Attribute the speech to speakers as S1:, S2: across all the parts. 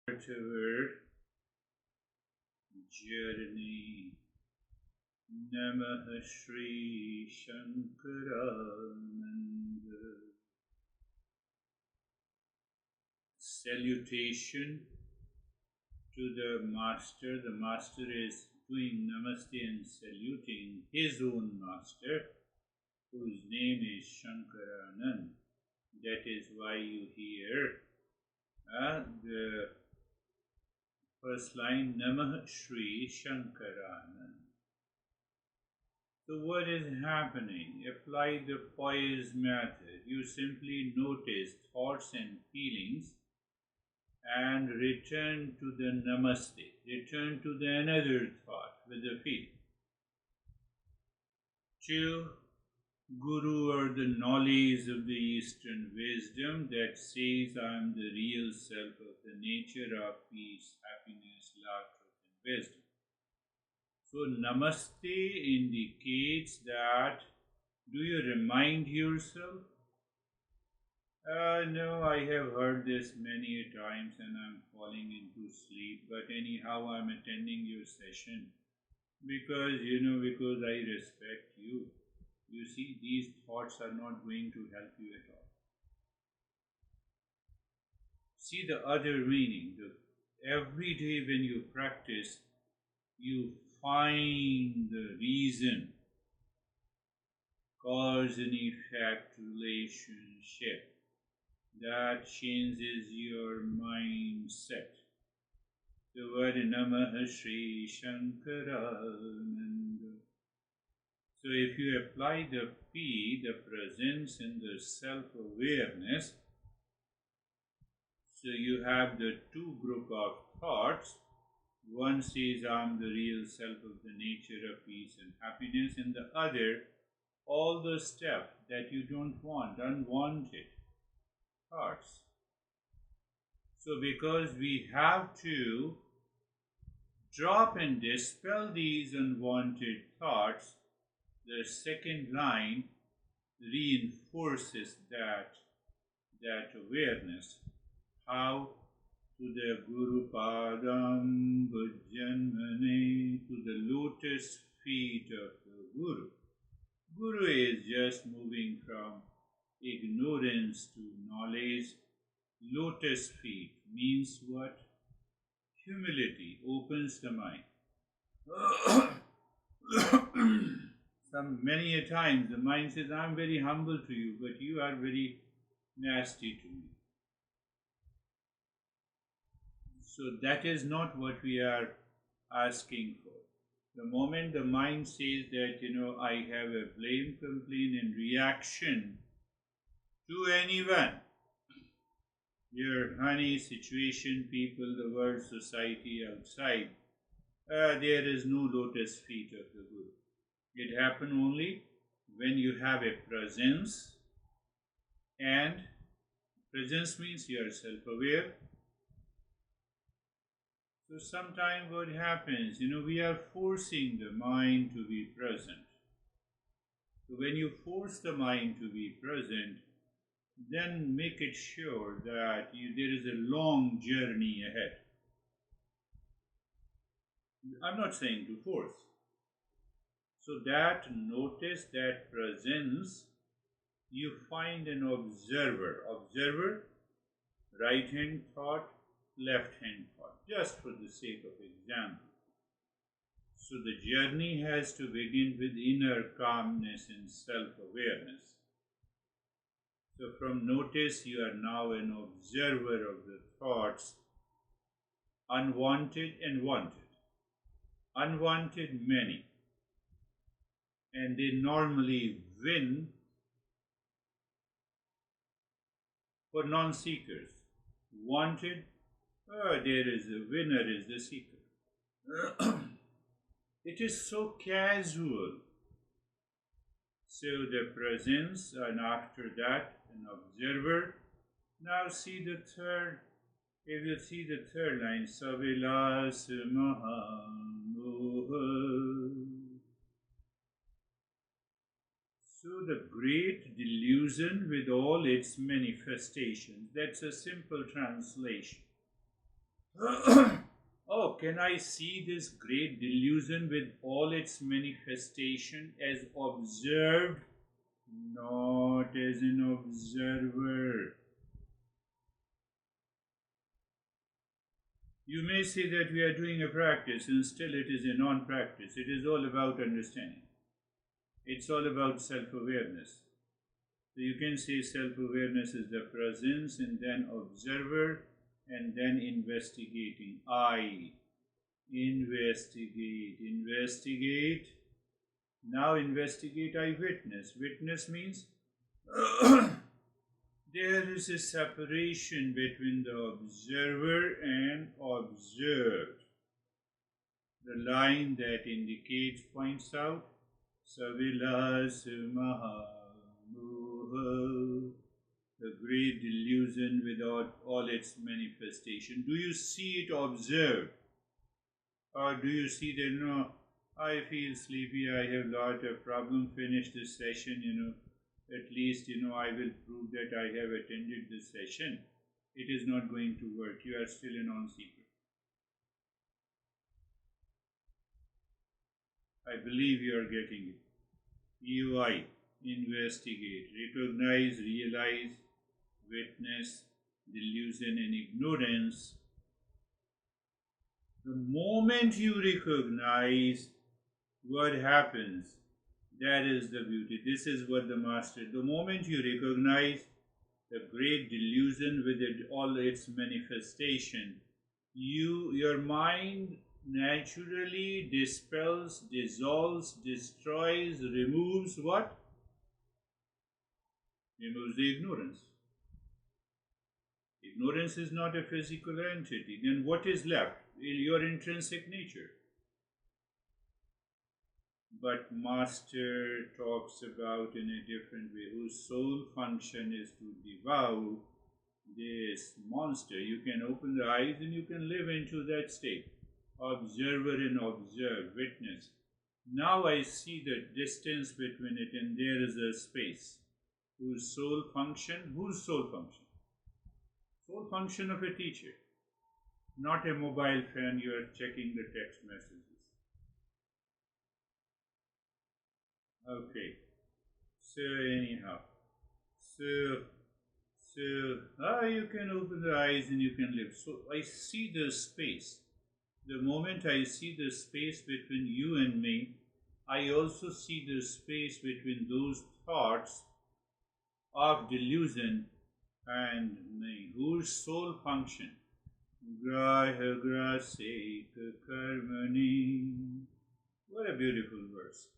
S1: Our journey. Namah Shri Shankarananda. Salutation to the Master. The Master is doing namaste and saluting his own Master, whose name is Shankarananda. That is why you hear the first line, Namah Shri Shankarananda. So what is happening? Apply the poise method. You simply notice thoughts and feelings and return to the namaste. Return to the another thought with the feeling. To Guru or the knowledge of the Eastern wisdom that says I am the real self of the nature of peace, happiness, love, truth and wisdom. So namaste indicates that do you remind yourself? No, I have heard this many times and I'm falling into sleep, but anyhow I'm attending your session because I respect you. You see, these thoughts are not going to help you at all. See the other meaning. Every day when you practice, you find the reason, cause and effect relationship that changes your mindset. The word Namah Shri Shankarananda. So if you apply the P, the presence and the self-awareness, so you have the two group of thoughts. One says, I am the real self of the nature of peace and happiness, and the other, all the stuff that you don't want, unwanted thoughts. So because we have to drop and dispel these unwanted thoughts, the second line reinforces that awareness. How? To the Guru Padam Bhujanmane, to the lotus feet of the Guru. Guru is just moving from ignorance to knowledge. Lotus feet means what? Humility opens the mind. Many a times the mind says, I am very humble to you, but you are very nasty to me. So that is not what we are asking for. The moment the mind says that, I have a blame, complaint and reaction to anyone, your honey, situation, people, the world, society, outside, there is no lotus feet of the Guru. It happens only when you have a presence, and presence means you are self-aware. So sometimes what happens, we are forcing the mind to be present. So when you force the mind to be present, then make it sure that there is a long journey ahead. I'm not saying to force. So that notice, that presence, you find an observer. Observer, right hand thought, left hand thought, just for the sake of example. So the journey has to begin with inner calmness and self-awareness. So from notice, you are now an observer of the thoughts, unwanted and wanted. Unwanted, many. And they normally win for non-seekers. Wanted, there is a winner, is the seeker. It is so casual. So the presence, and after that, an observer. Now see the third. If you see the third line, Savilas Mahamoha. So the great delusion with all its manifestations. That's a simple translation. Oh, can I see this great delusion with all its manifestation as observed, not as an observer? You may say that we are doing a practice and still it is a non practice. It is all about understanding, it's all about self awareness. So you can say self awareness is the presence and then observer and then investigating. I investigate, investigate. Now investigate, I witness. Witness means there is a separation between the observer and observed. The line that indicates, points out, Savilas Mahamoha, the great delusion without all its manifestation. Do you see it observed? Or do you see that, no, I feel sleepy, I have lot of problem, finish this session, at least, I will prove that I have attended this session. It is not going to work. You are still a non-seeker. I believe you are getting it. UI, investigate, recognize, realize, witness, delusion and ignorance. The moment you recognize what happens, that is the beauty. This is what the master, the moment you recognize the great delusion with all its manifestation, your mind naturally dispels, dissolves, destroys, removes what? Removes the ignorance. Ignorance is not a physical entity. Then what is left? Your intrinsic nature. But Master talks about in a different way, whose sole function is to devour this monster. You can open the eyes and you can live into that state. Observer and observe, witness. Now I see the distance between it and there is a space. Whose sole function? Whose sole function? Sole function of a teacher. Not a mobile phone, you are checking the text messages. Okay. So anyhow. You can open the eyes and you can live. So I see the space. The moment I see the space between you and me, I also see the space between those thoughts of delusion and me, whose sole function. Graha graseka karmani. What a beautiful verse.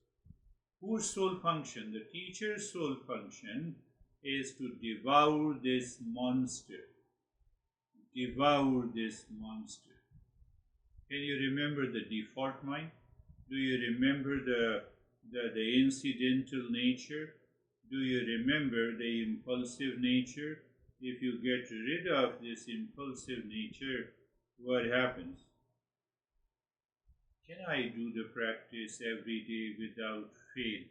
S1: Whose sole function? The teacher's sole function is to devour this monster. Devour this monster. Can you remember the default mind? Do you remember the incidental nature? Do you remember the impulsive nature? If you get rid of this impulsive nature, what happens? Can I do the practice every day without fail?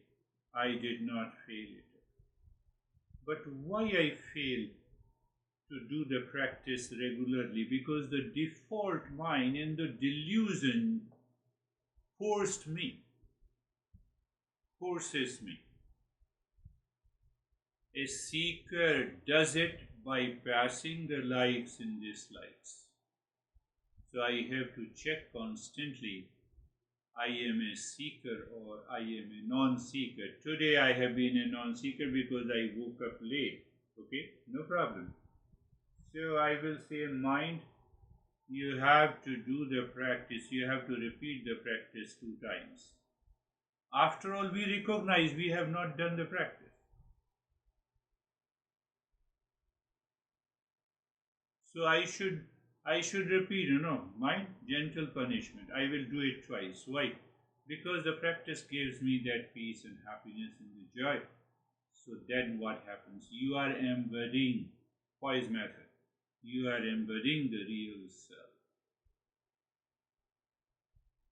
S1: I did not fail it. But why I failed to do the practice regularly? Because the default mind and the delusion forces me. A seeker does it by passing the likes and dislikes. So I have to check constantly, I am a seeker or I am a non-seeker. Today I have been a non-seeker because I woke up late. Okay, no problem. So I will say, mind, you have to do the practice. You have to repeat the practice 2 times. After all, we recognize we have not done the practice. So I should repeat, mind, gentle punishment. I will do it twice. Why? Because the practice gives me that peace and happiness and the joy. So then what happens? You are embodying poise method. You are embodying the real self.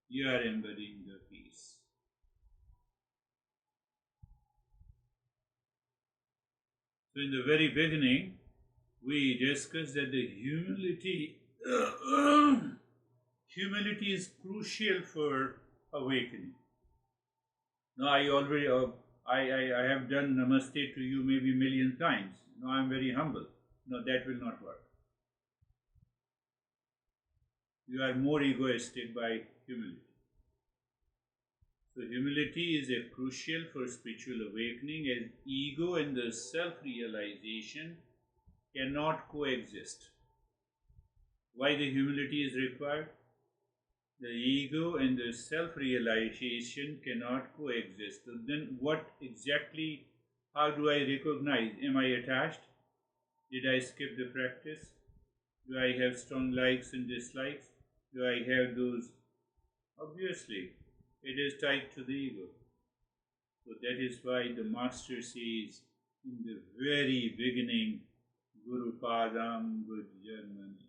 S1: You are embodying the peace. So in the very beginning, we discussed that the humility Humility is crucial for awakening. Now, I have done namaste to you maybe a million times. Now, I'm very humble. No, that will not work. You are more egoistic by humility. So, humility is a crucial for spiritual awakening, as ego and the self-realization cannot coexist. Why the humility is required? The ego and the self-realization cannot coexist. So then what exactly, how do I recognize? Am I attached? Did I skip the practice? Do I have strong likes and dislikes? Do I have those? Obviously, it is tied to the ego. So that is why the master says in the very beginning, Guru Padam Bhujjanmani.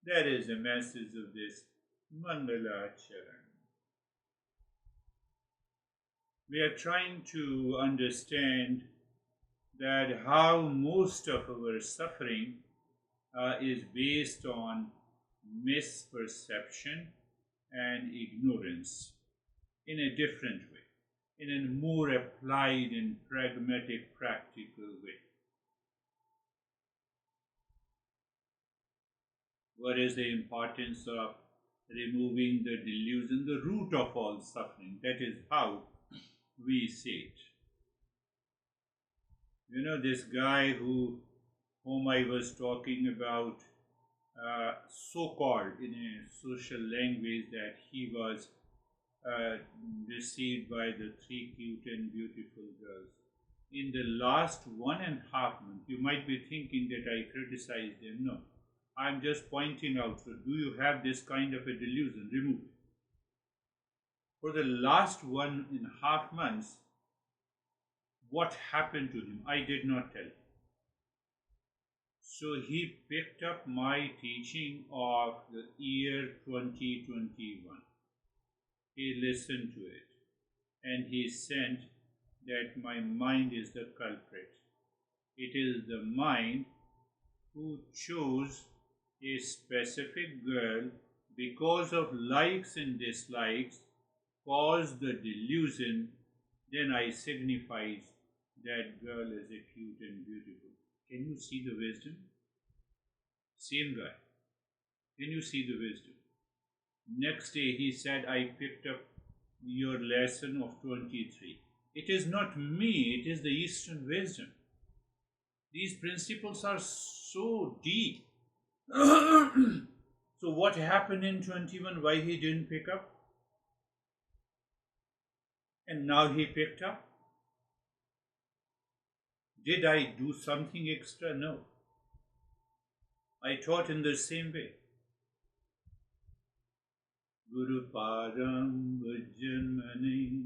S1: That is the message of this Mandala Charan. We are trying to understand that how most of our suffering is based on misperception and ignorance in a different way, in a more applied and pragmatic, practical way. What is the importance of removing the delusion, the root of all suffering? That is how we see it. You know, this guy whom I was talking about, so-called in a social language that he was received by the three cute and beautiful girls. In the last 1.5 months, you might be thinking that I criticized them. No, I'm just pointing out. So, do you have this kind of a delusion? Remove it. For the last 1.5 months, what happened to him? I did not tell. So he picked up my teaching of the year 2021. He listened to it and he said that my mind is the culprit. It is the mind who chose a specific girl because of likes and dislikes, caused the delusion, then I signifies that girl as a cute and beautiful. Can you see the wisdom? Same guy. Can you see the wisdom? Next day he said, I picked up your lesson of 23. It is not me, it is the Eastern wisdom. These principles are so deep. So what happened in 21? Why he didn't pick up? And now he picked up? Did I do something extra? No. I taught in the same way. Guru Padam Bhujjanmani.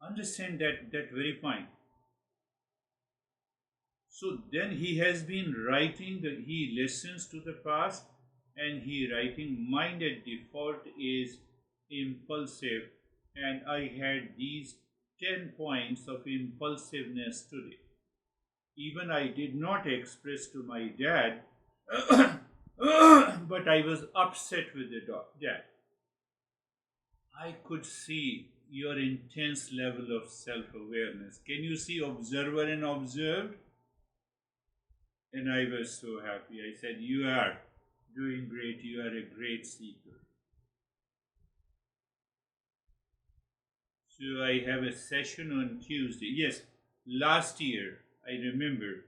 S1: Understand that very point. So then he has been writing that he listens to the past and he writing mind at default is impulsive, and I had these 10 points of impulsiveness today. Even I did not express to my dad, but I was upset with the dad. I could see your intense level of self-awareness. Can you see observer and observed? And I was so happy. I said, you are doing great. You are a great seeker. So I have a session on Tuesday. Yes, last year, I remember,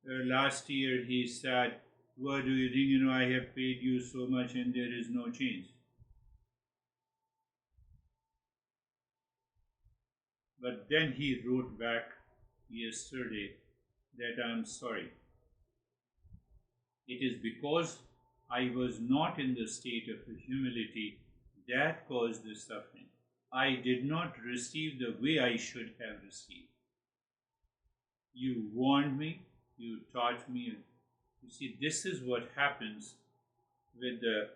S1: last year he said, what do you think? You know, I have paid you so much and there is no change. But then he wrote back yesterday that I'm sorry. It is because I was not in the state of humility that caused the suffering. I did not receive the way I should have received. You warned me, you taught me. You see, this is what happens with the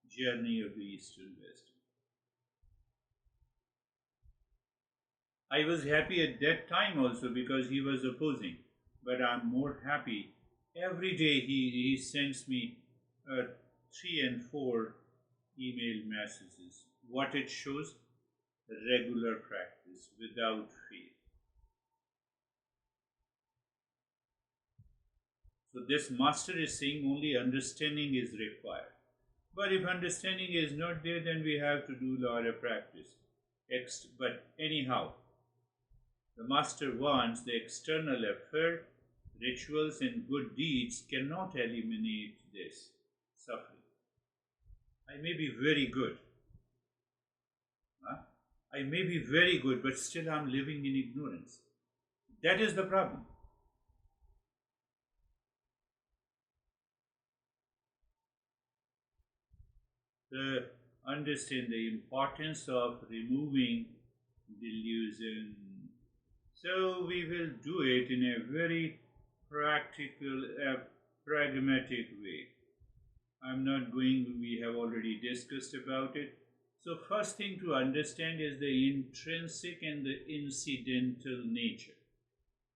S1: journey of the Eastern wisdom. I was happy at that time also because he was opposing, but I'm more happy. Every day he sends me uh, 3 and 4 email messages. What it shows? Regular practice without fail. So this master is saying only understanding is required. But if understanding is not there, then we have to do a lot of practice. But anyhow, the master wants the external effort, rituals, and good deeds cannot eliminate this suffering. I may be very good. Huh? I may be very good, but still I'm living in ignorance. That is the problem. Understand the importance of removing delusion. So we will do it in a very practical, pragmatic way. I'm not going, we have already discussed about it. So first thing to understand is the intrinsic and the incidental nature.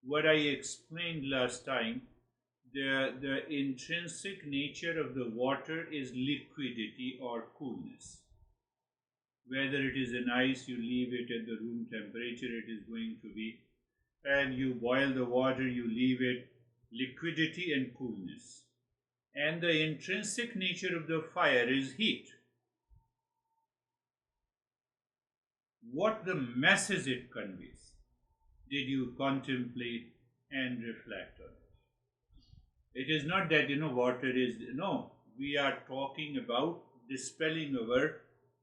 S1: What I explained last time, the intrinsic nature of the water is liquidity or coolness. Whether it is an ice, you leave it at the room temperature, it is going to be, and you boil the water, you leave it liquidity and coolness. And the intrinsic nature of the fire is heat. What the message it conveys, did you contemplate and reflect on it? It is not that, water is, no, we are talking about dispelling our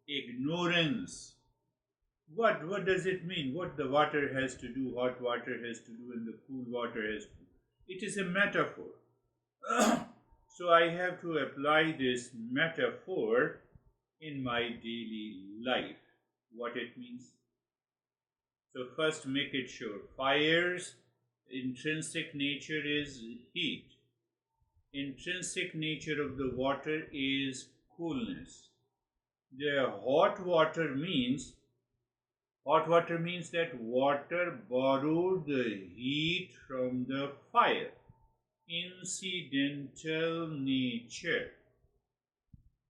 S1: ignorance. What does it mean? What the water has to do, hot water has to do, and the cool water has to do? It is a metaphor. So I have to apply this metaphor in my daily life. What it means. So first make it sure. Fire's intrinsic nature is heat. Intrinsic nature of the water is coolness. The hot water means that water borrowed the heat from the fire. Incidental nature.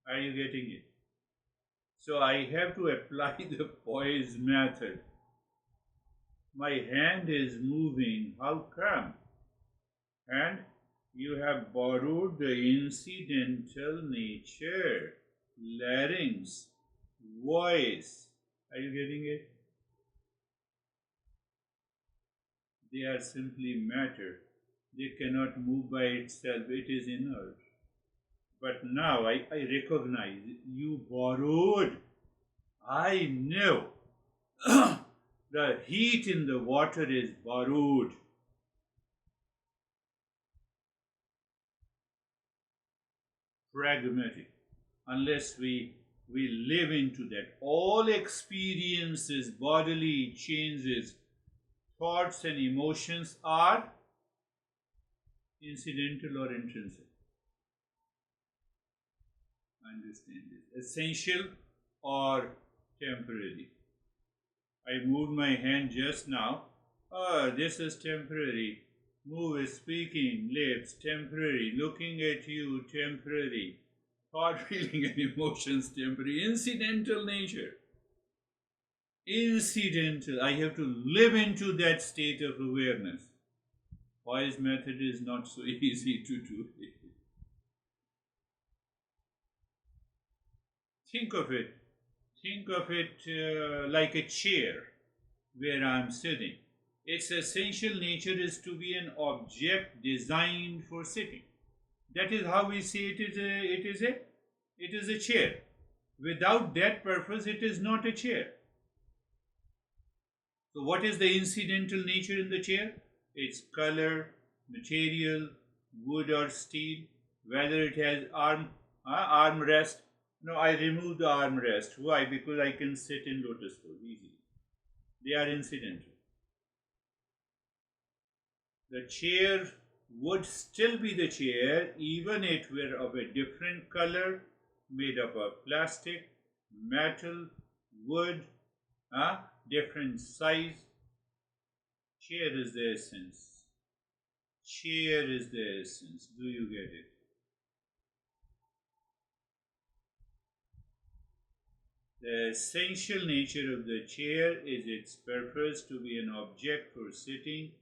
S1: Are you getting it? So I have to apply the poise method. My hand is moving. How come? And you have borrowed the incidental nature, larynx, voice. Are you getting it? They are simply matter. They cannot move by itself. It is inert. But now I recognize you borrowed. I know. The heat in the water is borrowed. Pragmatic. Unless we live into that. All experiences, bodily changes, thoughts and emotions are incidental or intrinsic. Understand this. Essential or temporary. I moved my hand just now. This is temporary. Move, speaking, lips, temporary. Looking at you, temporary. Thought, feeling, and emotions, temporary. Incidental nature. Incidental. I have to live into that state of awareness. Poise method is not so easy to do. Think of it. Think of it like a chair where I am sitting. Its essential nature is to be an object designed for sitting. That is how we say it is a chair. Without that purpose, it is not a chair. So what is the incidental nature in the chair? Its color, material, wood or steel, whether it has armrest. No, I remove the armrest. Why? Because I can sit in lotus pose easily. They are incidental. The chair would still be the chair even it were of a different color, made up of plastic, metal, wood, different size. Chair is the essence. Chair is the essence. Do you get it? The essential nature of the chair is its purpose to be an object for sitting.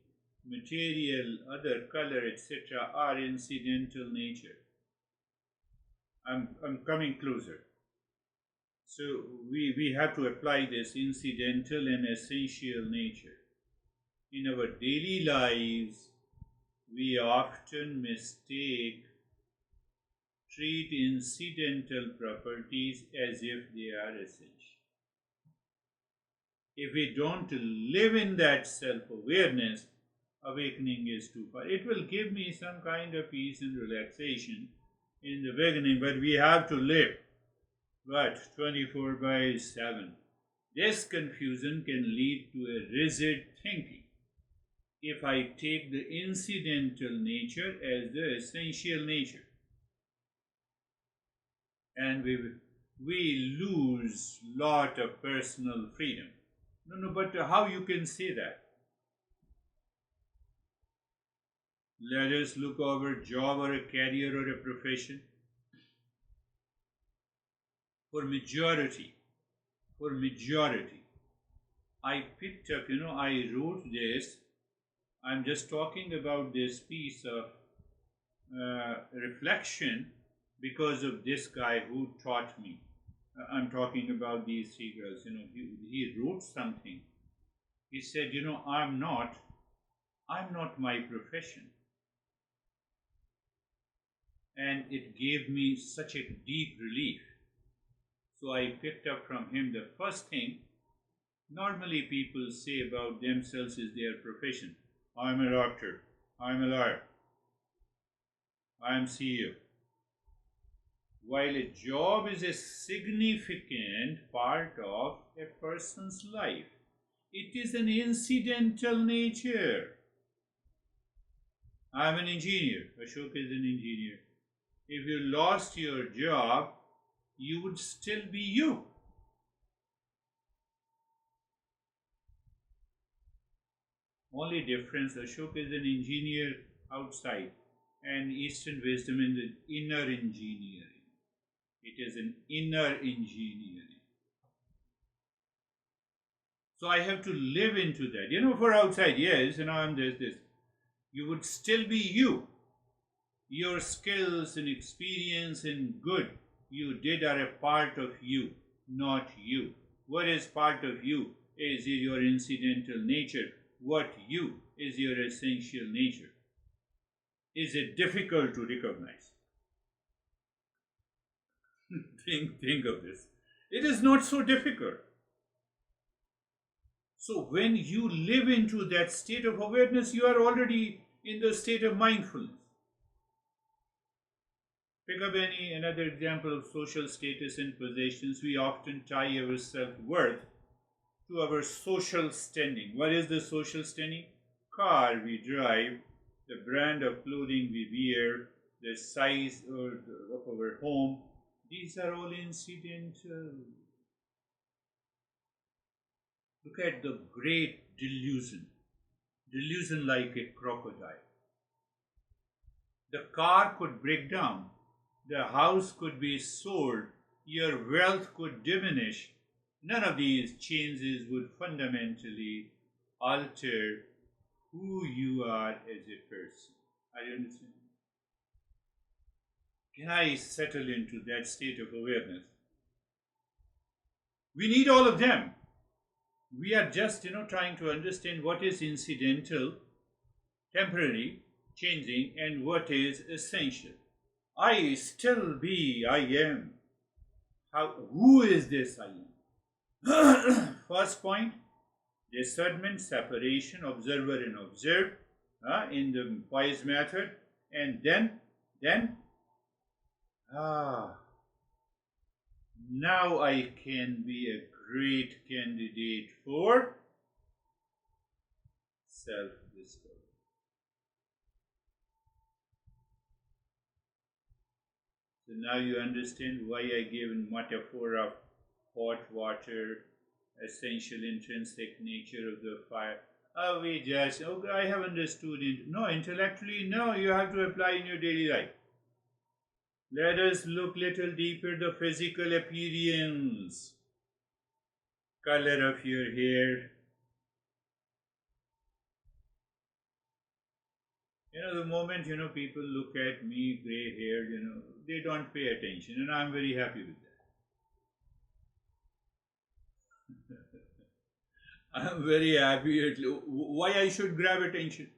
S1: Material, other color, etc. are incidental nature. I'm coming closer. So we have to apply this incidental and essential nature. In our daily lives, we often treat incidental properties as if they are essential. If we don't live in that self-awareness, awakening is too far. It will give me some kind of peace and relaxation in the beginning, but we have to live. But 24/7. This confusion can lead to a rigid thinking. If I take the incidental nature as the essential nature, and we lose lot of personal freedom. No, but how you can say that? Let us look over a job or a career or a profession. For majority, I picked up, I wrote this. I'm just talking about this piece of reflection because of this guy who taught me. I'm talking about these three girls. He wrote something. He said, I'm not my profession. And it gave me such a deep relief. So I picked up from him the first thing. Normally people say about themselves is their profession. I'm a doctor. I'm a lawyer. I'm CEO. While a job is a significant part of a person's life, it is an incidental nature. I'm an engineer. Ashok is an engineer. If you lost your job, you would still be you. Only difference, Ashok is an engineer outside and Eastern wisdom in the inner engineering. It is an inner engineering. So I have to live into that. For outside, yes, I'm this. You would still be you. Your skills and experience and good you did are a part of you, not you. What is part of you is your incidental nature. What you is your essential nature. Is it difficult to recognize? Think of this. It is not so difficult. So when you live into that state of awareness, you are already in the state of mindfulness. Pick up another example of social status and possessions. We often tie our self-worth to our social standing. What is the social standing? Car we drive, the brand of clothing we wear, the size of our home. These are all incidental. Look at the great delusion. Delusion like a crocodile. The car could break down. The house could be sold. Your wealth could diminish. None of these changes would fundamentally alter who you are as a person. Are you understanding? Can I settle into that state of awareness? We need all of them. We are just, trying to understand what is incidental, temporary, changing, and what is essential. I still be, I am. Who is this I am? First point, discernment, separation, observer and observed in the wise method. And then, now I can be a great candidate for self-discovery. So now you understand why I gave a metaphor of hot water, essential intrinsic nature of the fire. I have understood it. No, intellectually, no, you have to apply in your daily life. Let us look little deeper the physical appearance. color of your hair. The moment, people look at me, gray haired, they don't pay attention, and I'm very happy with that. I'm very happy. Why I should grab attention?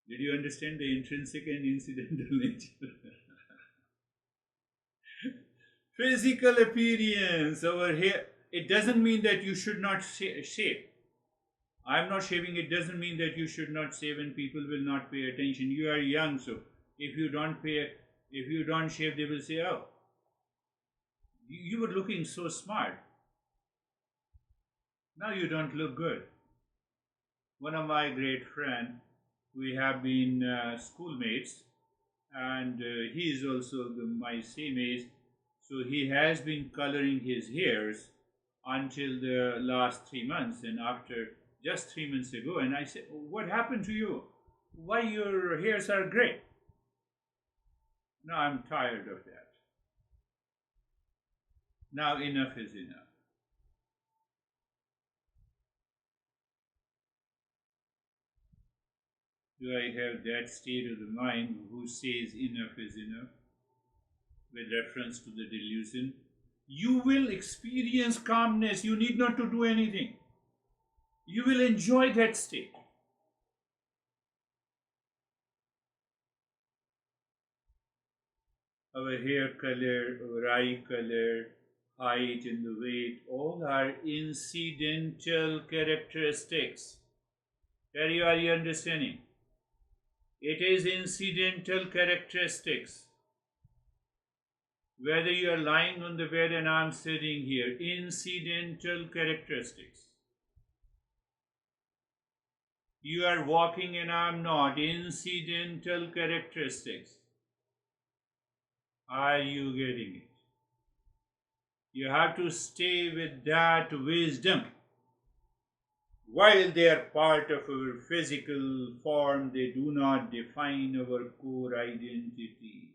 S1: Did you understand the intrinsic and incidental nature? Physical appearance over here, it doesn't mean that you should not shave. I'm not shaving, it doesn't mean that you should not shave and people will not pay attention. You are young, so if you don't shave, they will say, oh, you were looking so smart. Now you don't look good. One of my great friends, we have been schoolmates, and he is also my same age. So he has been coloring his hairs until the last 3 months, and after just 3 months ago, and I said, "What happened to you? Why your hairs are gray?" Now I'm tired of that. Now enough is enough. Do I have that state of the mind who says enough is enough with reference to the delusion? You will experience calmness. You need not to do anything. You will enjoy that state. Our hair color, our eye color, height, and the weight, all are incidental characteristics. Are you understanding? It is incidental characteristics. Whether you are lying on the bed and I'm sitting here, incidental characteristics. You are walking and I'm not, incidental characteristics. Are you getting it? You have to stay with that wisdom. While they are part of our physical form, they do not define our core identity.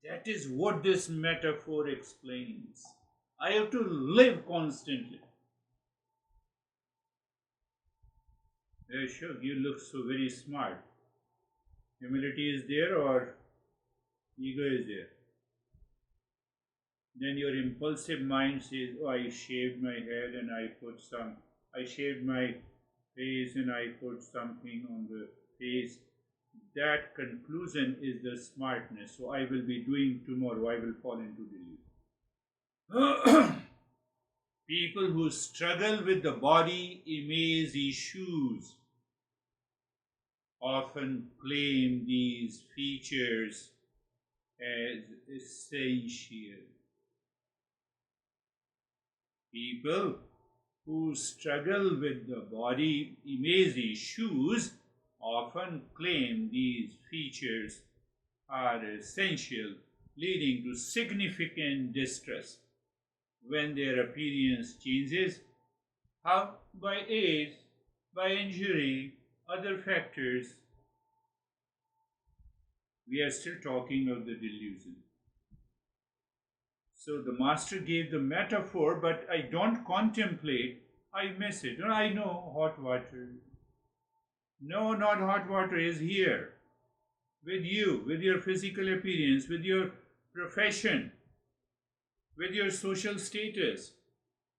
S1: That is what this metaphor explains. I have to live constantly. Yeah, sure, you look so very smart. Humility is there or ego is there? Then your impulsive mind says, oh, I shaved my head and I shaved my face and I put something on the face. That conclusion is the smartness. So I will be doing tomorrow, I will fall into delusion. People who struggle with the body image issues often claim these features as essential. People who struggle with the body image issues often claim these features are essential, leading to significant distress when their appearance changes. How? By age, by injury, other factors. We are still talking of the delusion. So the master gave the metaphor, but I don't contemplate, I miss it. No, I know hot water. No, not hot water is here. With you, with your physical appearance, with your profession, with your social status,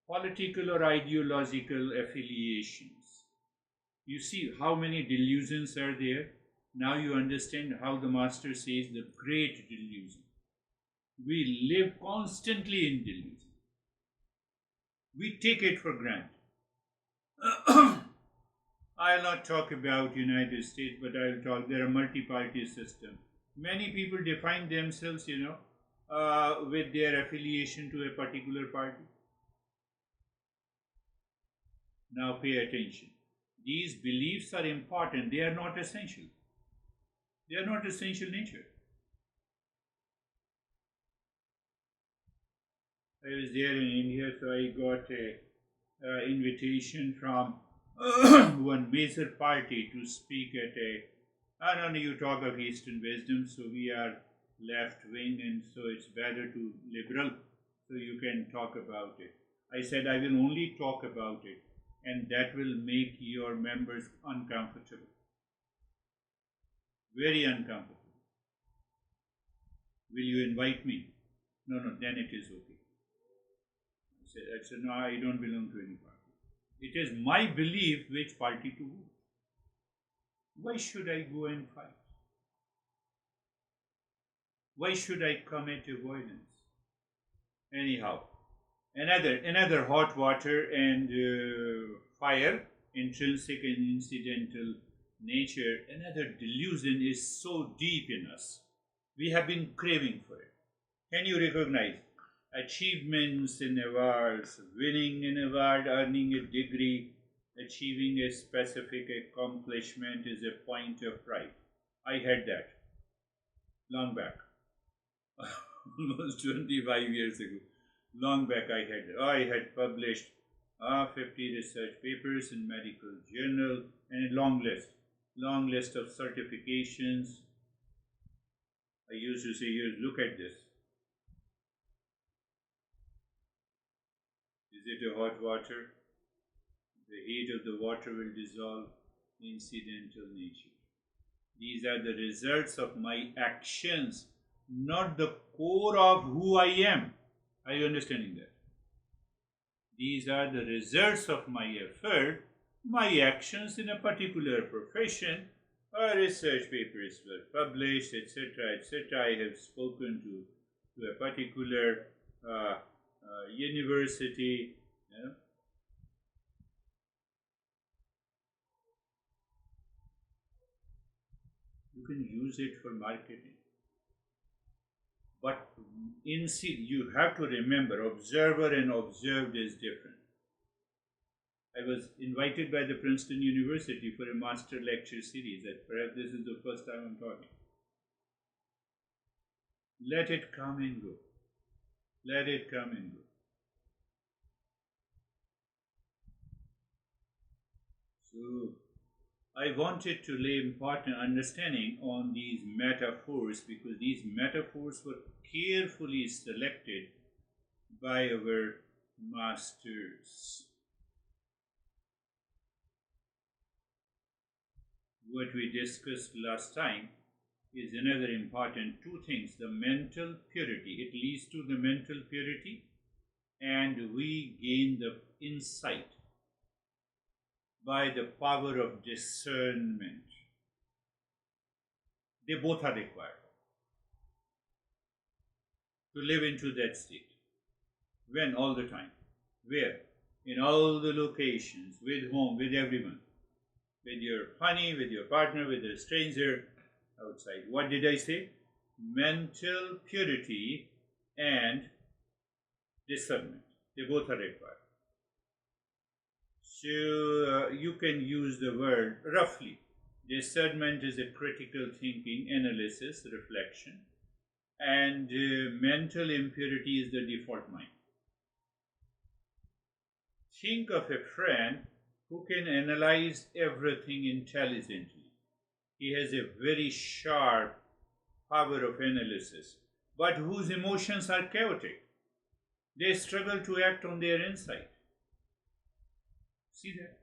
S1: political or ideological affiliations. You see how many delusions are there? Now you understand how the master says the great delusion. We live constantly in delusion. We take it for granted. I'll not talk about United States, but I'll talk. There are multi-party system. Many people define themselves, with their affiliation to a particular party. Now pay attention. These beliefs are important. They are not essential. They are not essential nature. I was there in India, so I got a invitation from one major party to speak at a. I don't know, you talk of Eastern wisdom, so we are left wing, and so it's better to liberal. so you can talk about it. I said I will only talk about it, and that will make your members uncomfortable, very uncomfortable. Will you invite me? No, no, then it is okay. I said, no, I don't belong to any party. It is my belief which party to vote. Why should I go and fight? Why should I commit violence? Anyhow, another hot water and fire, intrinsic and incidental nature, another delusion is so deep in us. We have been craving for it. Can you recognize achievements in awards, winning an award, earning a degree, achieving a specific accomplishment is a point of pride? I had that long back, almost 25 years ago. Long back I had published 50 research papers in medical journal and a long list of certifications. I used to say, look at this. Is it a hot water? The heat of the water will dissolve. Incidental nature. These are the results of my actions, not the core of who I am. Are you understanding that? These are the results of my effort, my actions in a particular profession. Research papers were published, etc., etc. I have spoken to a particular university. You know. You can use it for marketing. But you have to remember, observer and observed is different. I was invited by the Princeton University for a master lecture series. Perhaps this is the first time I'm talking. Let it come and go. Let it come and go. So, I wanted to lay important understanding on these metaphors because these metaphors were carefully selected by our masters. What we discussed last time is another important two things. The mental purity. It leads to the mental purity and we gain the insight by the power of discernment. They both are required to live into that state. When? All the time. Where? In all the locations, with whom, with everyone. With your honey, with your partner, with a stranger, outside. What did I say? Mental purity and discernment. They both are required. So you can use the word roughly. Discernment is a critical thinking, analysis, reflection, and mental impurity is the default mind. Think of a friend who can analyze everything intelligently. He has a very sharp power of analysis, but whose emotions are chaotic. They struggle to act on their insight. See that?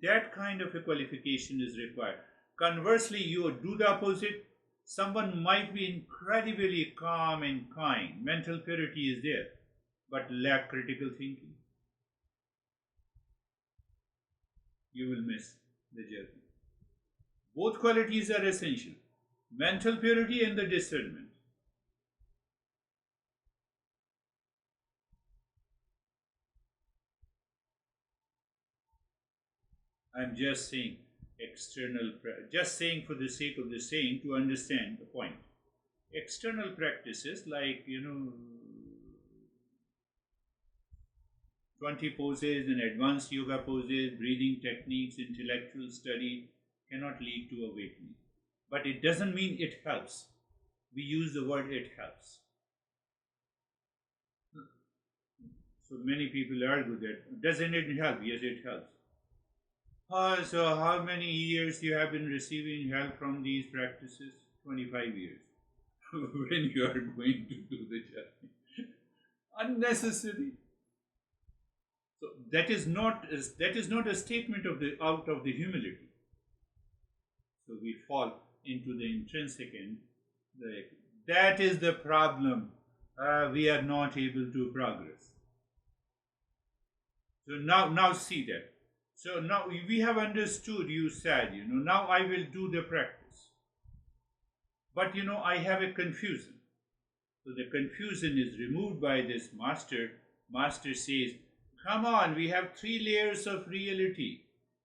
S1: That kind of a qualification is required. Conversely, you do the opposite. Someone might be incredibly calm and kind. Mental purity is there, but lack critical thinking. You will miss the journey. Both qualities are essential. Mental purity and the discernment. I'm just saying just saying for the sake of the saying to understand the point. External practices like, 20 poses and advanced yoga poses, breathing techniques, intellectual study cannot lead to awakening. But it doesn't mean it helps. We use the word it helps. So many people argue that, doesn't it help? Yes, it helps. So how many years you have been receiving help from these practices? 25 years. When you are going to do the journey. Unnecessary. So that is not a statement of the out of the humility. So we fall into the intrinsic end. Like, that is the problem. We are not able to progress. So now see that. So now we have understood. You said, now I will do the practice. But I have a confusion. So the confusion is removed by this master. Master says, come on, we have three layers of reality.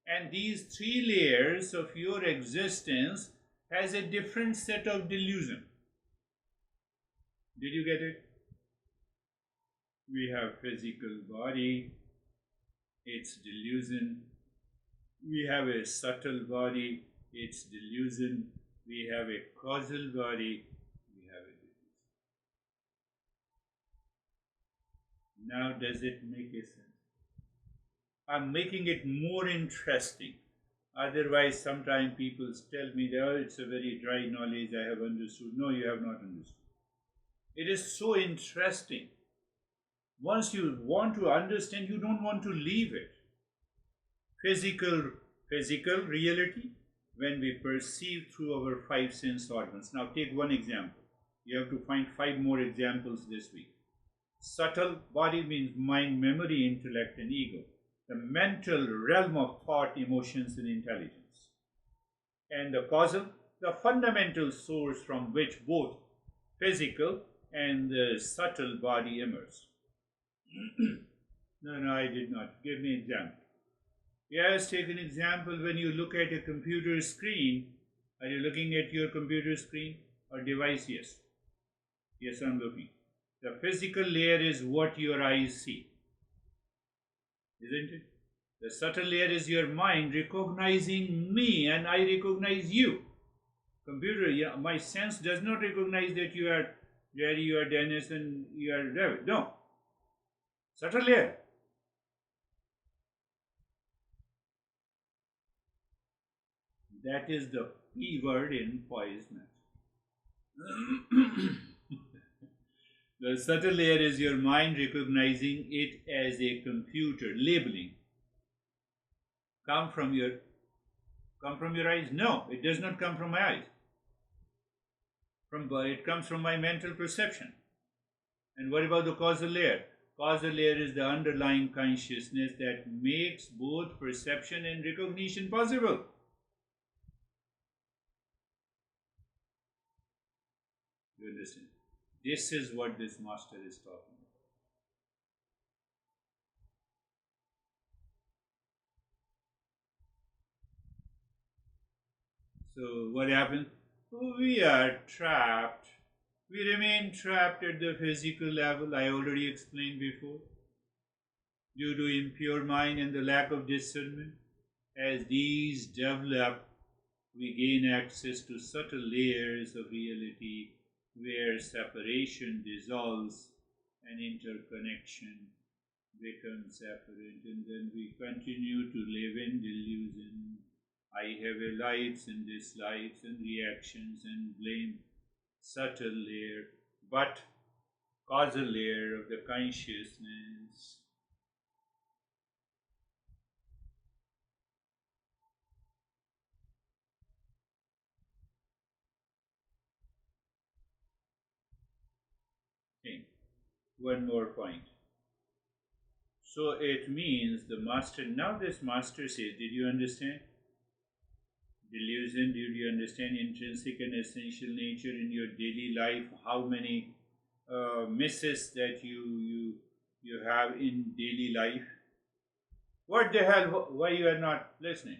S1: And these three layers of your existence has a different set of delusion. Did you get it? We have physical body, its delusion. We have a subtle body, its delusion. We have a causal body, we have a delusion. Now does it make a sense? I'm making it more interesting. Otherwise, sometimes people tell me that, oh, it's a very dry knowledge, I have understood. No, you have not understood. It is so interesting. Once you want to understand, you don't want to leave it. Physical reality, when we perceive through our five sense organs. Now take one example. You have to find 5 more examples this week. Subtle body means mind, memory, intellect, and ego. The mental realm of thought, emotions, and intelligence. And the causal, the fundamental source from which both physical and the subtle body emerge. No, I did not. Give me an example. Yes, take an example. When you look at a computer screen, are you looking at your computer screen or device? Yes. Yes, I'm looking. The physical layer is what your eyes see, isn't it? The subtle layer is your mind recognizing me and I recognize you. Computer, yeah, my sense does not recognize that you are Jerry, you are Dennis, and you are David. No. Subtle layer. That is the P word in poisonous. The subtle layer is your mind recognizing it as a computer, labeling. Come from your eyes? No, it does not come from my eyes. It comes from my mental perception. And what about the causal layer? Causal layer is the underlying consciousness that makes both perception and recognition possible. You understand? This is what this master is talking about. So what happens? We are trapped. We remain trapped at the physical level, I already explained before, due to impure mind and the lack of discernment. As these develop, we gain access to subtle layers of reality where separation dissolves and interconnection becomes apparent, and then we continue to live in delusion. I have a likes and dislikes and reactions and blame. Subtle layer, but causal layer of the consciousness. Okay. One more point. So it means the master, now this master says, did you understand? Delusion, did you understand intrinsic and essential nature in your daily life? How many misses that you have in daily life? What the hell? Why you are not listening?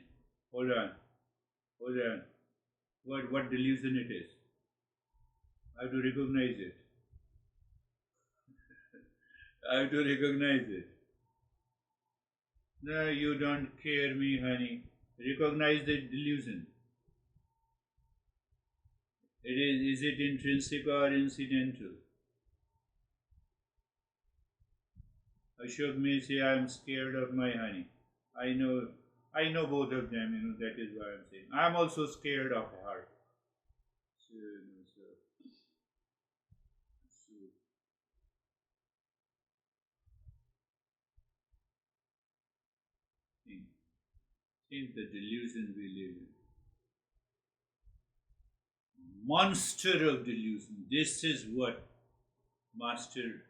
S1: Hold on. What delusion it is? I have to recognize it. I have to recognize it. No, you don't care me, honey. Recognize the delusion. Is it intrinsic or incidental? Ashok may say, I am scared of my honey. I know both of them, that is why I'm saying. I am also scared of her. So, in the delusion we live in. Monster of delusion. This is what Master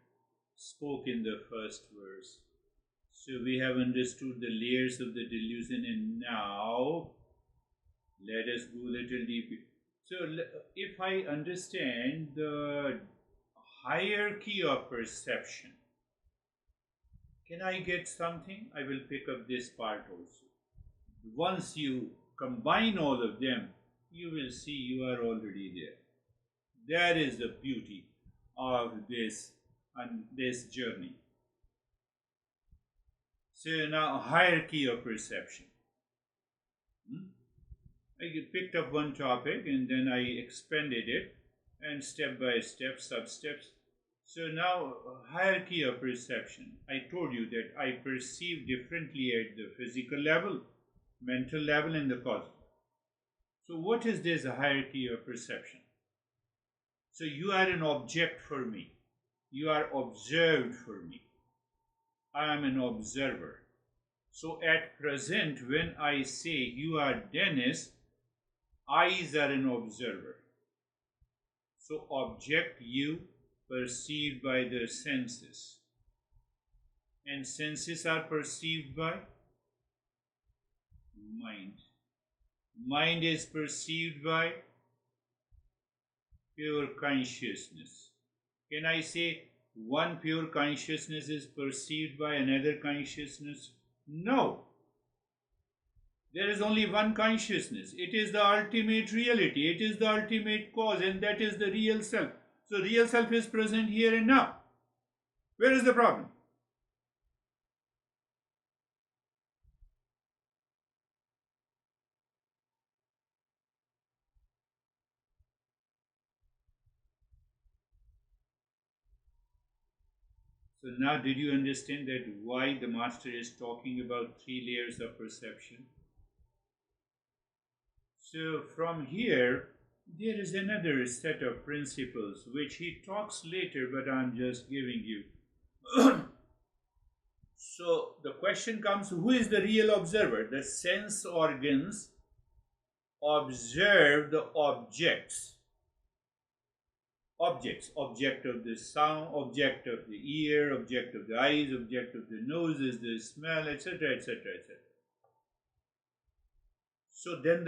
S1: spoke in the first verse. So we have understood the layers of the delusion, and now let us go a little deeper. So if I understand the hierarchy of perception, can I get something? I will pick up this part also. Once you combine all of them, you will see you are already there. That is the beauty of this journey. So now, hierarchy of perception. I picked up one topic and then I expanded it, and step by step, sub-steps. So now, hierarchy of perception. I told you that I perceive differently at the physical level, mental level, and the cosmic. So what is this hierarchy of perception? So you are an object for me. You are observed for me. I am an observer. So at present, when I say you are Dennis, eyes are an observer. So object you perceived by the senses. And senses are perceived by mind. Mind is perceived by pure consciousness. Can I say one pure consciousness is perceived by another consciousness? No. There is only one consciousness. It is the ultimate reality. It is the ultimate cause, and that is the real self. So real self is present here and now. Where is the problem? So now did you understand that why the master is talking about 3 layers of perception? So from here, there is another set of principles which he talks later, but I'm just giving you. So the question comes, who is the real observer? The sense organs observe the objects. Object of the sound, object of the ear, object of the eyes, object of the nose is the smell, etc., etc., etc. So then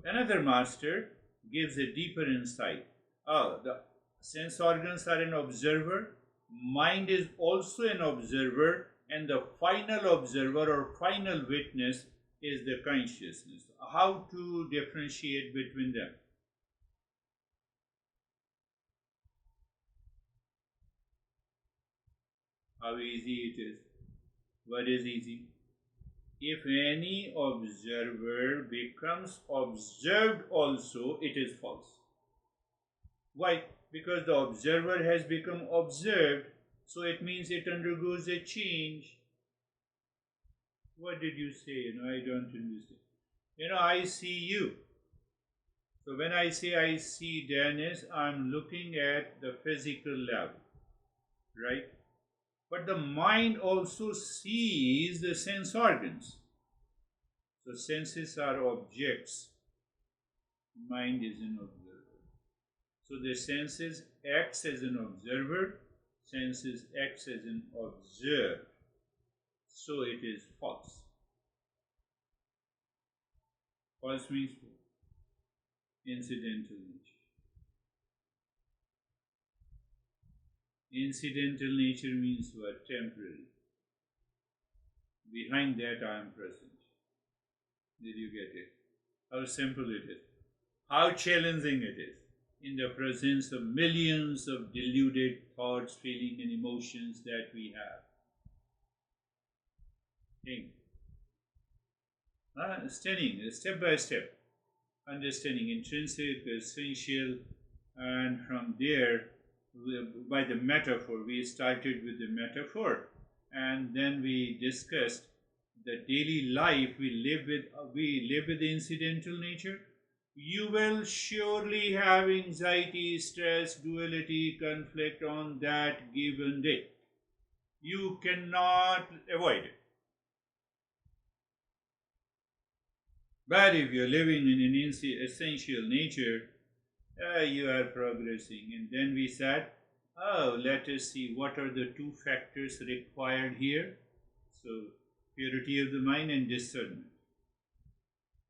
S1: another master gives a deeper insight. The sense organs are an observer, mind is also an observer, and the final observer or final witness is the consciousness. How to differentiate between them? How easy it is. What is easy? If any observer becomes observed also, it is false. Why? Because the observer has become observed, so it means it undergoes a change. What did you say? I don't understand. I see you. So when I say I see Dennis, I'm looking at the physical level, right? But the mind also sees the sense organs. So senses are objects. Mind is an observer. So the senses acts as an observer. Senses acts as an observed. So it is false. False means incidental nature. Incidental nature means what? Temporary. Behind that I am present. Did you get it? How simple it is. How challenging it is. In the presence of millions of deluded thoughts, feelings, and emotions that we have. Think. Studying step by step. Understanding intrinsic, essential, and from there, by the metaphor, we started with the metaphor, and then we discussed the daily life we live with the incidental nature. You will surely have anxiety, stress, duality, conflict on that given day. You cannot avoid it. But if you're living in an essential nature, you are progressing. And then we said, oh, let us see what are the two factors required here. So, purity of the mind and discernment.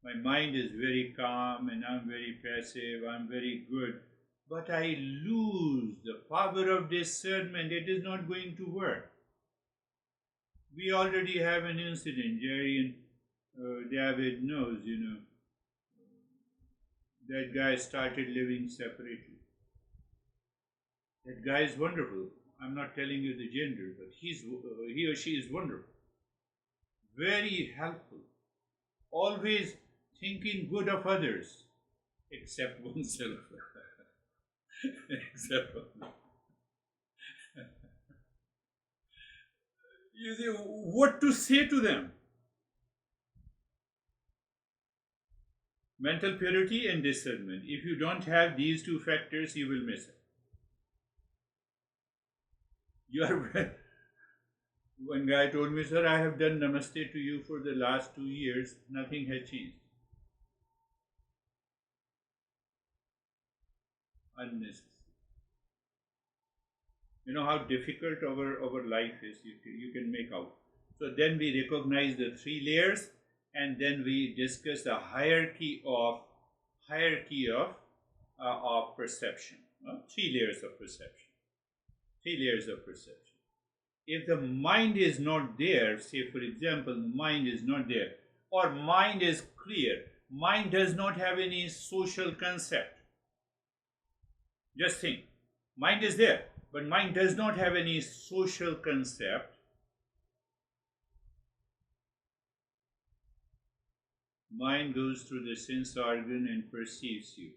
S1: My mind is very calm and I'm very passive, I'm very good, but I lose the power of discernment. It is not going to work. We already have an incident. Jerry and David knows, that guy started living separately. That guy is wonderful. I'm not telling you the gender, but he or she is wonderful. Very helpful. Always thinking good of others, except oneself. Except oneself. You see, what to say to them? Mental purity and discernment. If you don't have these two factors, you will miss it. You are. One guy told me, sir, I have done namaste to you for the last 2 years. Nothing has changed. Unnecessary. You know how difficult our life is, you can make out. So then we recognize the three layers, and then we discuss the hierarchy of perception. 3 layers of perception. 3 layers of perception. If the mind is not there, say for example, mind is not there, or mind is clear, mind does not have any social concept. Just think, mind is there, but mind does not have any social concept. Mind goes through the sense organ and perceives you.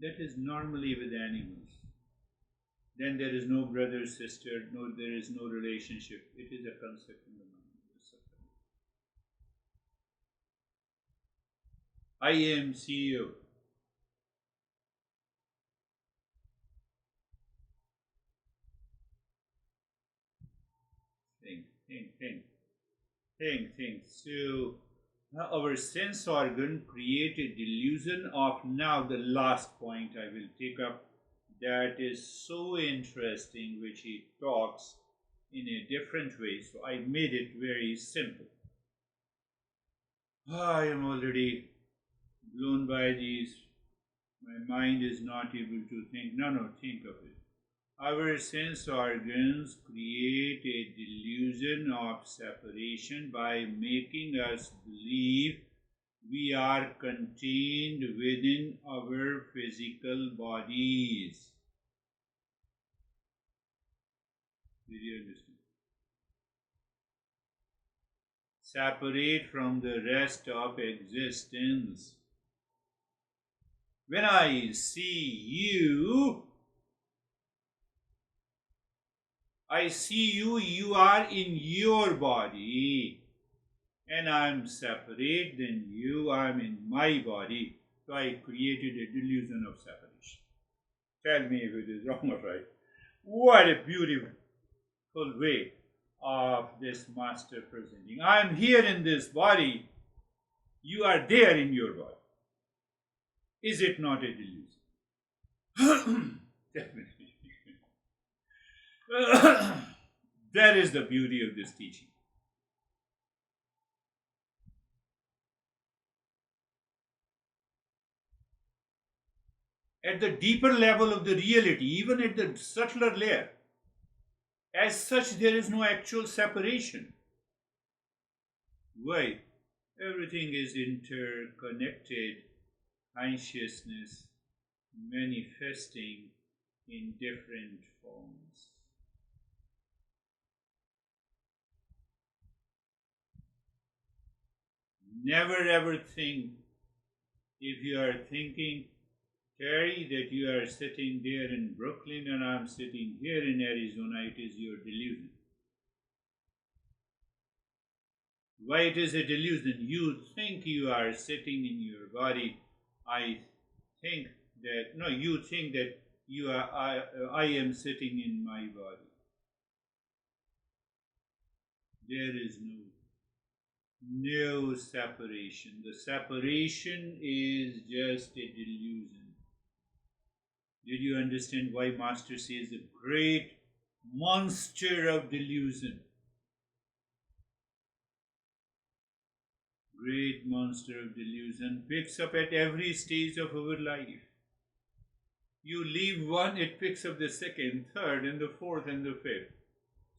S1: That is normally with animals. Then there is no brother, sister, there is no relationship. It is a concept in the mind. I am CEO. Think. So our sense organ create a delusion of, now the last point I will take up, that is so interesting, which he talks in a different way. So I made it very simple. I am already blown by these. My mind is not able to think. No, think of it. Our sense organs create a delusion of separation by making us believe we are contained within our physical bodies. Did you understand? Separate from the rest of existence. When I see you, you are in your body, and I am separate than you, I am in my body. So I created a delusion of separation. Tell me if it is wrong or right. What a beautiful way of this master presenting. I am here in this body, you are there in your body. Is it not a delusion? Definitely. That is the beauty of this teaching. At the deeper level of the reality, even at the subtler layer, as such, there is no actual separation. Why? Everything is interconnected, consciousness manifesting in different forms. Never ever think, if you are thinking, Terry, that you are sitting there in Brooklyn and I'm sitting here in Arizona, it is your delusion. Why it is a delusion? You think you are sitting in your body. I think that, no, you think that I am sitting in my body. There is No separation. The separation is just a delusion. Did you understand why Master says the great monster of delusion? Great monster of delusion picks up at every stage of our life. You leave one, it picks up the second, third, and the fourth, and the fifth.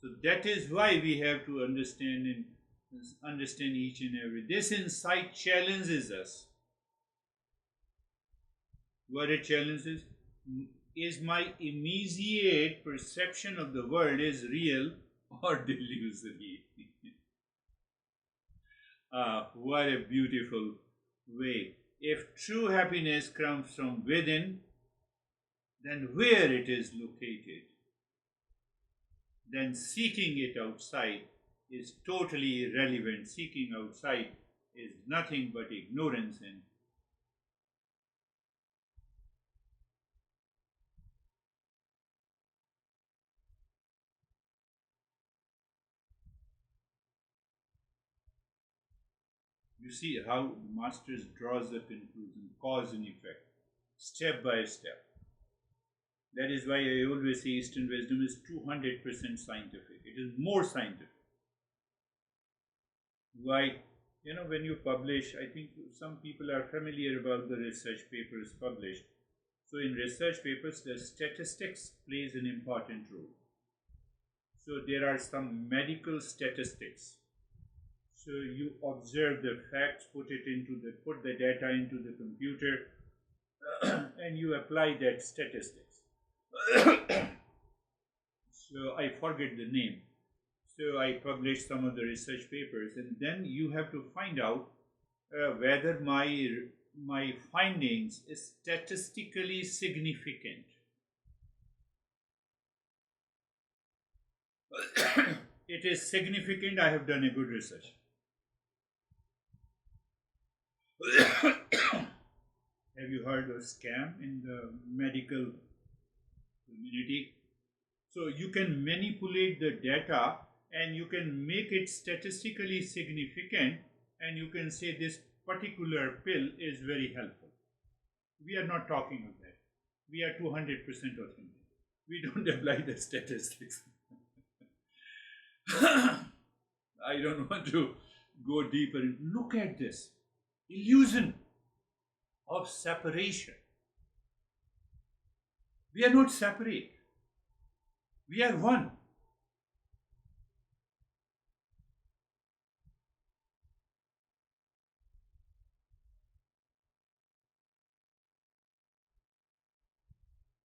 S1: So that is why we have to understand each and every. This insight challenges us. What it challenges is my immediate perception of the world is real or delusory. What a beautiful way. If true happiness comes from within, then where it is located, then seeking it outside is totally irrelevant. Seeking outside is nothing but ignorance and you see how the Masters draws the conclusion, cause and effect, step by step. That is why I always say Eastern wisdom is 200% scientific. It is more scientific. Why? When you publish, I think some people are familiar about the research papers published. So in research papers, the statistics plays an important role. So there are some medical statistics. So you observe the facts, put the data into the computer, and you apply that statistics. So I forget the name. So I published some of the research papers, and then you have to find out whether my findings is statistically significant. It is significant. I have done a good research. Have you heard of scam in the medical community? So you can manipulate the data and you can make it statistically significant, and you can say this particular pill is very helpful. We are not talking of that. We are 200% authentic. We don't apply the statistics. I don't want to go deeper. Look at this illusion of separation. We are not separate. We are one.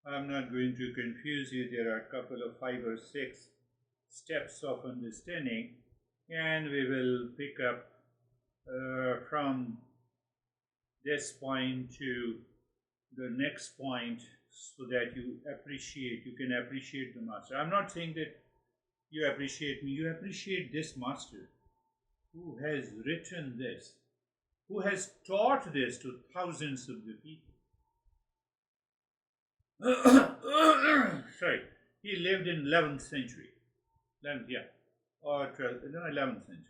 S1: I'm not going to confuse you. There are a couple of 5 or 6 steps of understanding, and we will pick up from this point to the next point so that you can appreciate the Master. I'm not saying that you appreciate me, you appreciate this Master who has written this, who has taught this to thousands of the people. Sorry, he lived in 11th century. 11th, yeah, or 12th, no, 11th century.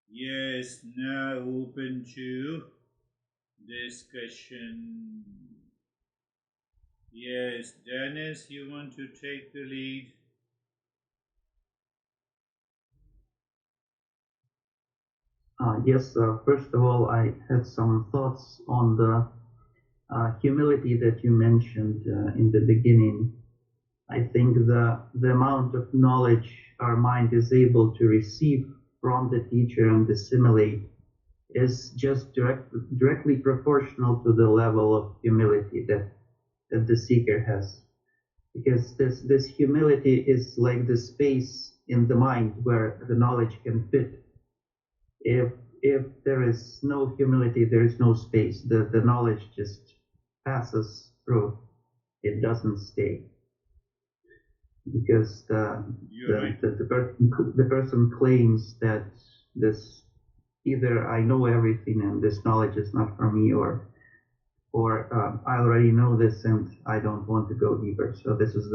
S1: Yes, now open to discussion. Yes, Dennis, you want to take the lead?
S2: Yes, first of all, I had some thoughts on the humility that you mentioned in the beginning. I think the amount of knowledge our mind is able to receive from the teacher and assimilate is just directly proportional to the level of humility that the seeker has. Because this humility is like the space in the mind where the knowledge can fit. If there is no humility, there is no space. The knowledge just passes through. It doesn't stay. Because the person claims that this either I know everything and this knowledge is not for me, or I already know this and I don't want to go deeper. So this is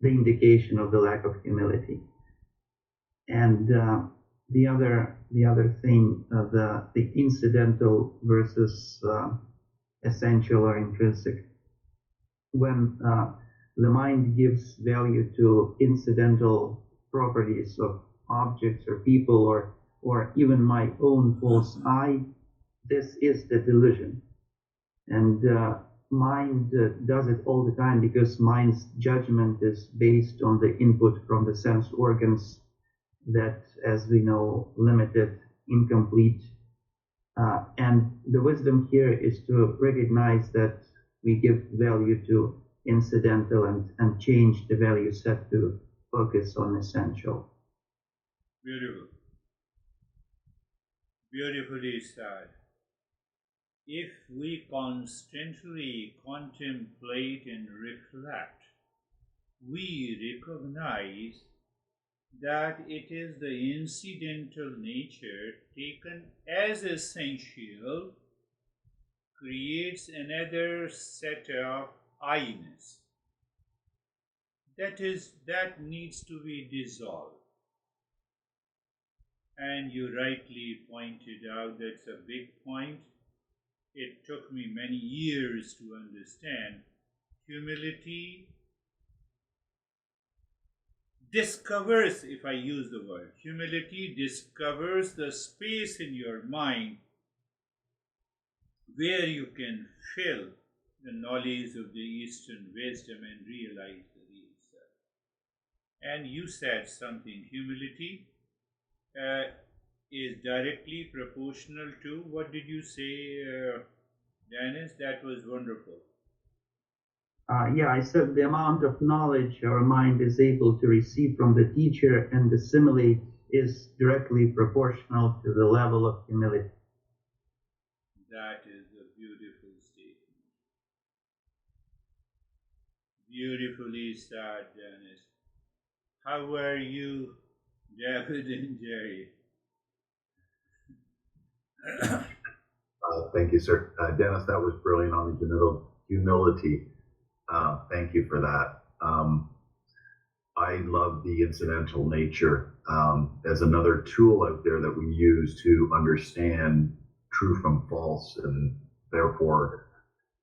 S2: the indication of the lack of humility. And the other thing, the incidental versus essential or intrinsic. When the mind gives value to incidental properties of objects or people or even my own false I, this is the delusion. And mind does it all the time because mind's judgment is based on the input from the sense organs that, as we know, limited, incomplete. And the wisdom here is to recognize that we give value to incidental and change the value set to focus on essential.
S1: Beautiful. Beautifully said. If we constantly contemplate and reflect, we recognize that it is the incidental nature taken as essential creates another set of I-ness. That needs to be dissolved. And you rightly pointed out that's a big point. It took me many years to understand. Humility discovers, if I use the word, humility discovers the space in your mind where you can fill the knowledge of the Eastern wisdom and realize the real self. And you said something, humility is directly proportional to, what did you say, Dennis? That was wonderful.
S2: I said the amount of knowledge our mind is able to receive from the teacher and assimilate is directly proportional to the level of humility.
S1: That is a beautiful statement. Beautifully said, Dennis. How are you, David and Jerry?
S3: Thank you, sir. Dennis, that was brilliant on the humility. Thank you for that. I love the incidental nature as another tool out there that we use to understand true from false. And therefore,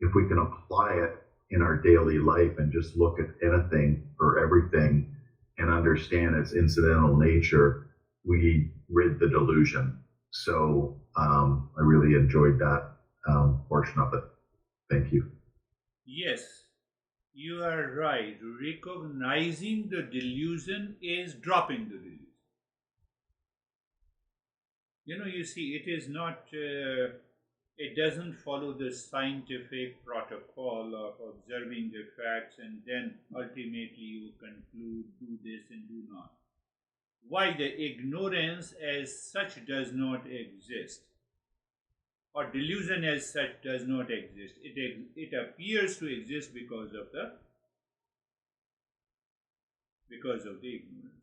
S3: if we can apply it in our daily life and just look at anything or everything and understand its incidental nature, we rid the delusion. So I really enjoyed that portion of it. Thank you.
S1: Yes, you are right. Recognizing the delusion is dropping the delusion. You see, it is not, it doesn't follow the scientific protocol of observing the facts and then ultimately you conclude, do this and do not. Why? The ignorance as such does not exist, or delusion as such does not exist. It appears to exist because of the ignorance.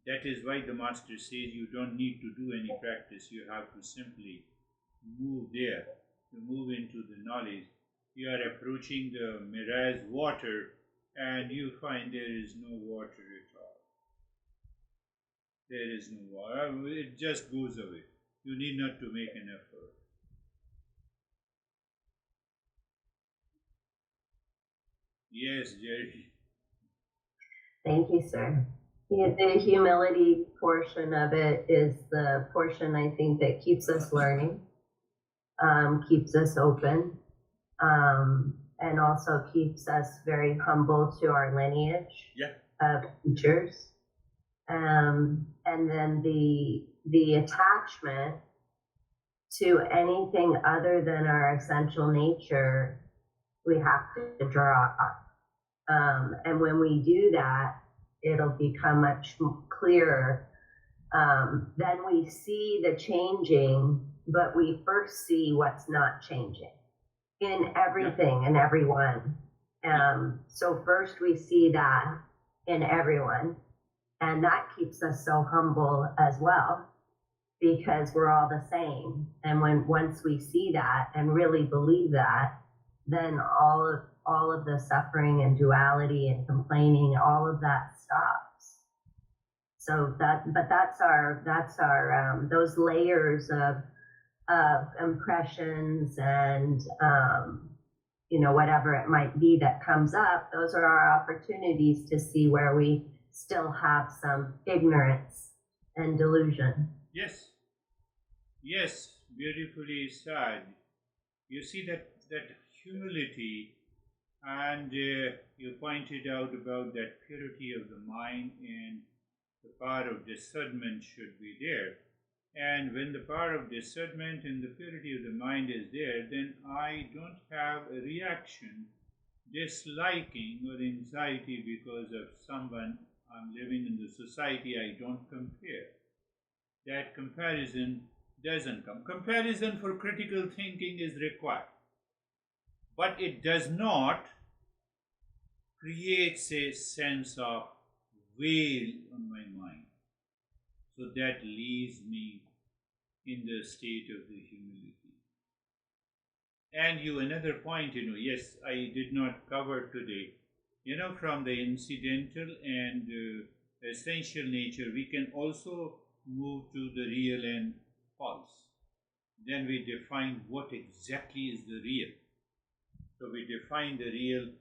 S1: That is why the master says you don't need to do any practice. You have to simply move there, to move into the knowledge. You are approaching the mirage water and you find there is no water at all. There is no water. It just goes away. You need not to make an effort. Yes, Jerry.
S4: Thank you, sir. The humility portion of it is the portion I think that keeps us learning, keeps us open, and also keeps us very humble to our lineage of teachers. And then the attachment to anything other than our essential nature, we have to drop. And when we do that, it'll become much clearer. Then we see the changing, but we first see what's not changing in everything and everyone. So first we see that in everyone, and that keeps us so humble as well, because we're all the same. And once we see that and really believe that, then all of all of the suffering and duality and complaining, all of that stops. So that's our those layers of impressions and whatever it might be that comes up. Those are our opportunities to see where we still have some ignorance and delusion.
S1: Yes, beautifully said. You see that humility, and you pointed out about that purity of the mind, and the power of discernment should be there. And when the power of discernment and the purity of the mind is there, then I don't have a reaction, disliking or anxiety because of someone I'm living in the society. I don't compare. That comparison doesn't come. Comparison for critical thinking is required, but it does not create a sense of veil on my mind. So that leaves me in the state of the humility. And another point, yes, I did not cover today. From the incidental and essential nature, we can also move to the real and false. Then we define what exactly is the real. So we define the real,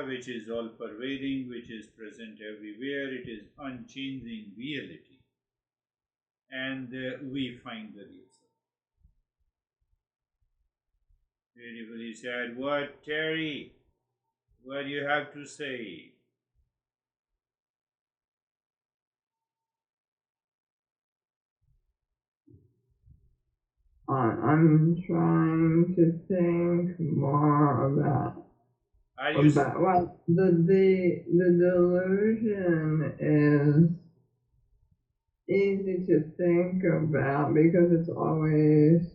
S1: which is all pervading, which is present everywhere. It is unchanging reality. And we find the real self. Beautifully said. What, Terry? What do you have to say?
S5: I'm trying to think more about what the delusion is easy to think about because it's always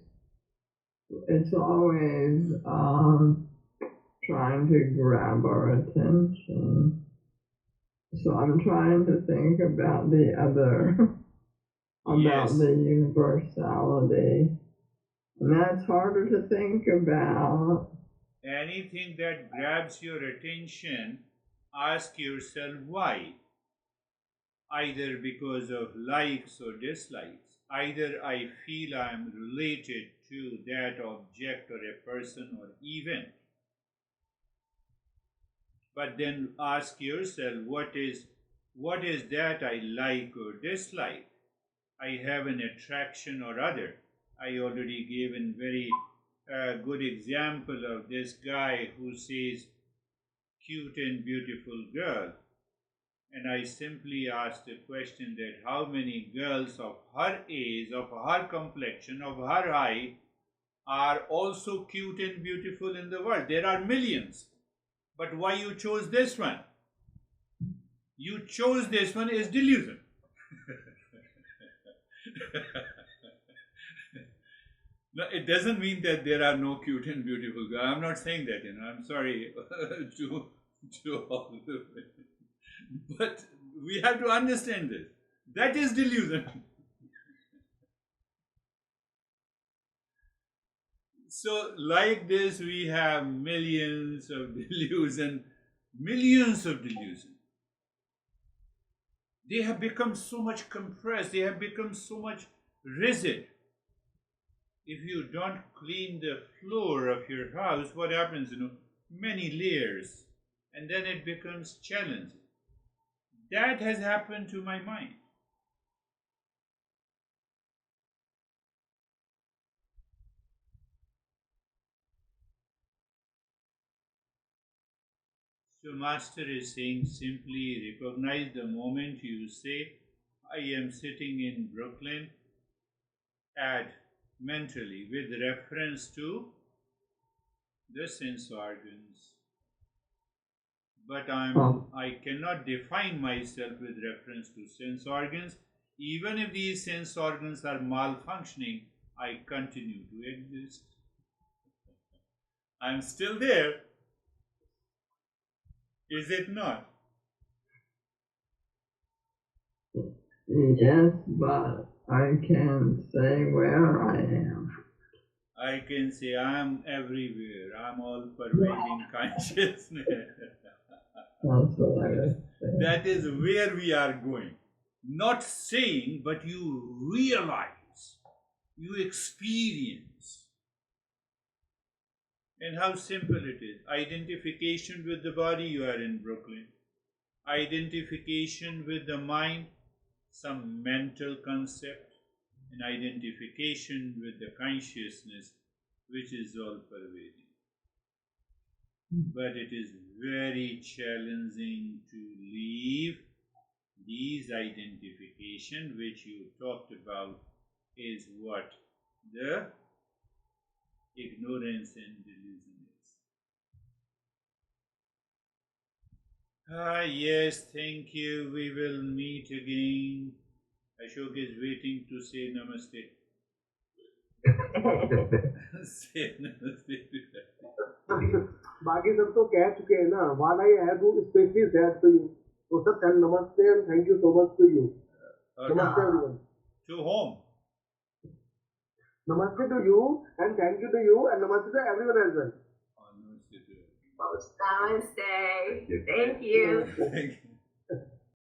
S5: trying to grab our attention. So I'm trying to think about the other, about the universality. And that's harder to think about.
S1: Anything that grabs your attention, ask yourself why. Either because of likes or dislikes. Either I feel I am related to that object or a person or event. But then ask yourself, what is that I like or dislike? I have an attraction or other. I already gave a very good example of this guy who says, cute and beautiful girl. And I simply asked a question that how many girls of her age, of her complexion, of her height are also cute and beautiful in the world? There are millions. But why you chose this one? You chose this one is delusion. No, it doesn't mean that there are no cute and beautiful girls. I'm not saying that, I'm sorry to all of it. But we have to understand this. That is delusion. So, like this, we have millions of delusion, millions of delusion. They have become so much compressed, they have become so much rigid. If you don't clean the floor of your house, what happens? Many layers, and then it becomes challenging. That has happened to my mind. So Master is saying simply recognize the moment you say, I am sitting in Brooklyn, add mentally with reference to the sense organs. But I cannot define myself with reference to sense organs. Even if these sense organs are malfunctioning, I continue to exist. I'm still there. Is it not?
S5: Yes, but I can't say where I am.
S1: I I can say I'm everywhere. I'm all pervading consciousness.
S5: That's what I was saying.
S1: That is where we are going. Not saying, but you realize, you experience. And how simple it is. Identification with the body, you are in Brooklyn. Identification with the mind, some mental concept. And identification with the consciousness, which is all pervading. But it is very challenging to leave these identification, which you talked about, is what the ignorance and delusion is. Yes, thank you. We will meet again. Ashok is waiting to say namaste. Say namaste.
S6: बाकी सब तो कह चुके हैं ना. What I have to especially say to you. So sir, tell namaste and thank you so much to you. Namaste everyone.
S1: To whom?
S6: Namaste to you and thank you to you and namaste to everyone as well.
S1: Namaste to you.
S3: Namaste.
S4: Namaste. Thank you.
S1: Thank you.